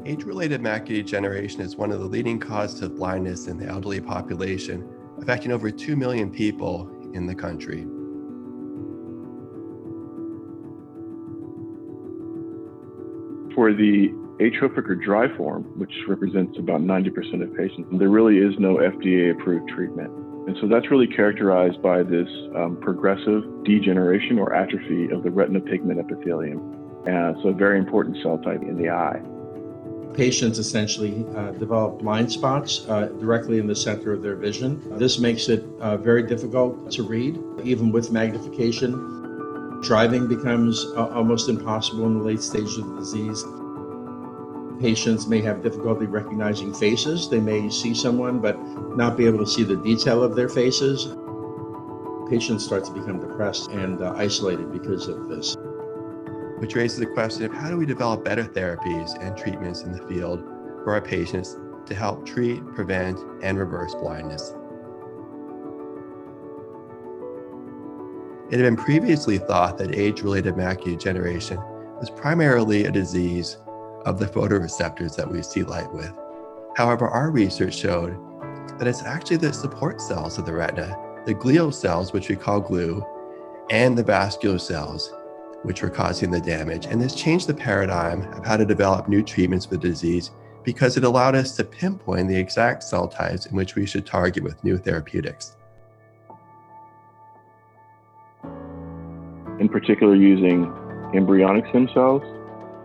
Age-related macular degeneration is one of the leading causes of blindness in the elderly population, affecting over 2 million people in the country. For the atrophic or dry form, which represents about 90% of patients, there really is no FDA-approved treatment. And so that's really characterized by this progressive degeneration or atrophy of the retina pigment epithelium. So a very important cell type in the eye. Patients essentially develop blind spots directly in the center of their vision. This makes it very difficult to read, even with magnification. Driving becomes almost impossible in the late stages of the disease. Patients may have difficulty recognizing faces. They may see someone but not be able to see the detail of their faces. Patients start to become depressed and isolated because of this. Which raises the question of how do we develop better therapies and treatments in the field for our patients to help treat, prevent, and reverse blindness. It had been previously thought that age-related macular degeneration was primarily a disease of the photoreceptors that we see light with. However, our research showed that it's actually the support cells of the retina, the glial cells, which we call glue, and the vascular cells, which were causing the damage. And this changed the paradigm of how to develop new treatments for the disease because it allowed us to pinpoint the exact cell types in which we should target with new therapeutics. In particular, using embryonic stem cells,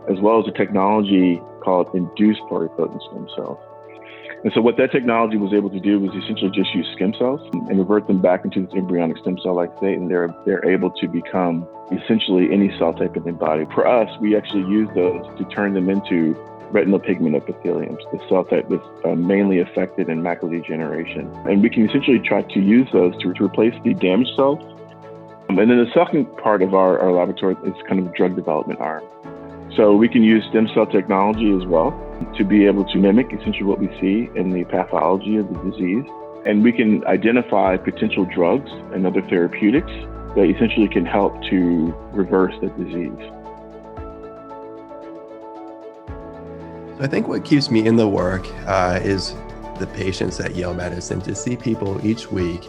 as well as a technology called induced pluripotent stem cells. And so what that technology was able to do was essentially just use stem cells and revert them back into this embryonic stem cell-like state, and they're able to become essentially any cell type in the body. For us, we actually use those to turn them into retinal pigment epitheliums, the cell type that's mainly affected in macular degeneration. And we can essentially try to use those to replace the damaged cells. And then the second part of our laboratory is kind of a drug development arm. So we can use stem cell technology as well to be able to mimic essentially what we see in the pathology of the disease. And we can identify potential drugs and other therapeutics that essentially can help to reverse the disease. So I think what keeps me in the work is the patients at Yale Medicine, to see people each week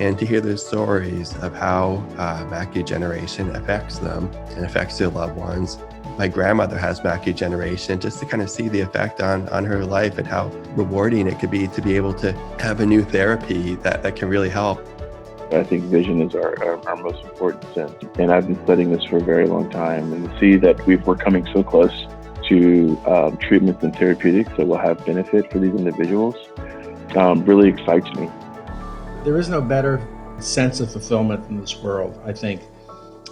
and to hear their stories of how macular degeneration affects them and affects their loved ones. My grandmother has macular degeneration, just to kind of see the effect on her life and how rewarding it could be to be able to have a new therapy that can really help. I think vision is our most important sense. And I've been studying this for a very long time, and to see that we're coming so close to treatments and therapeutics that will have benefit for these individuals really excites me. There is no better sense of fulfillment in this world, I think,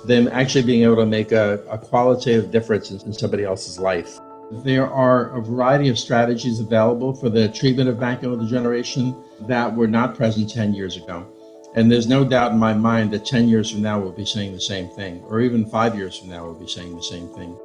than actually being able to make a qualitative difference in somebody else's life. There are a variety of strategies available for the treatment of macular degeneration that were not present 10 years ago. And there's no doubt in my mind that 10 years from now we'll be saying the same thing, or even 5 years from now we'll be saying the same thing.